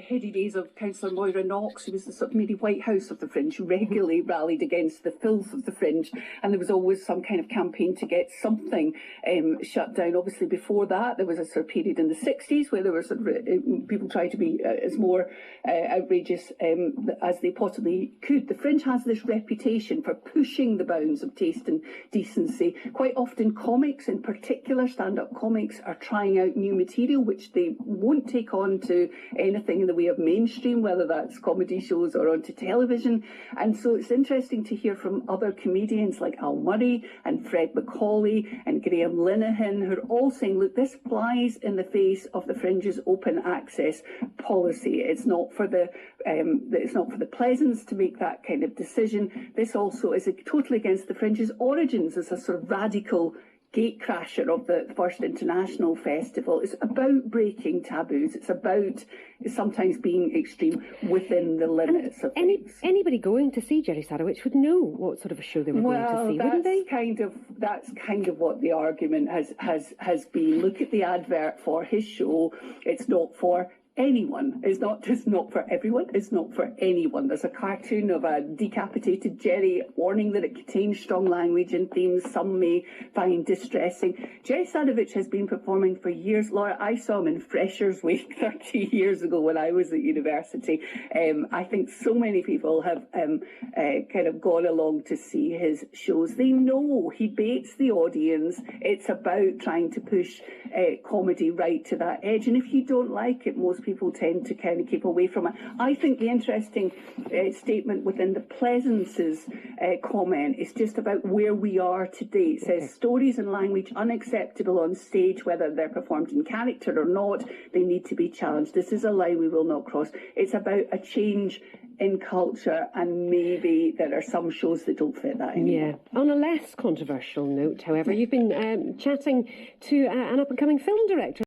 heady days of Councillor Moira Knox, who was the sort of maybe White House of the Fringe, who regularly rallied against the filth of the Fringe, and there was always some kind of campaign to get something shut down. Obviously, before that, there was a sort of period in the 60s where there were sort of people tried to be as more outrageous as they possibly could. The Fringe has this reputation for pushing the bounds of taste and decency. Quite often, comics, in particular, stand-up comics, are trying out new material which they won't take on to anything in the way of mainstream, whether that's comedy shows or onto television. And so it's interesting to hear from other comedians like Al Murray and Fred Macaulay and Graham Linehan, who are all saying, look, this flies in the face of the Fringe's open access policy. It's not for the Pleasance to make that kind of decision. This also is totally against the Fringe's origins as a sort of radical gatecrasher of the first international festival. It's about breaking taboos. It's about sometimes being extreme within the limits of things. Anybody going to see Jerry Sadowitz would know what sort of a show they were going to see, wouldn't they? That's kind of what the argument has been. Look at the advert for his show. It's not for anyone. It's not just not for everyone, it's not for anyone. There's a cartoon of a decapitated Jerry warning that it contains strong language and themes some may find distressing. Jerry Sadowitz has been performing for years. Laura, I saw him in Freshers' Week 30 years ago when I was at university. I think so many people have kind of gone along to see his shows. They know he baits the audience. It's about trying to push comedy right to that edge. And if you don't like it, most people tend to kind of keep away from it. I think the interesting statement within the Pleasance's comment is just about where we are today. It says stories and language unacceptable on stage, whether they're performed in character or not, they need to be challenged. This is a line we will not cross. It's about a change in culture, and maybe there are some shows that don't fit that anymore. Yeah. On a less controversial note, however, you've been chatting to an up-and-coming film director.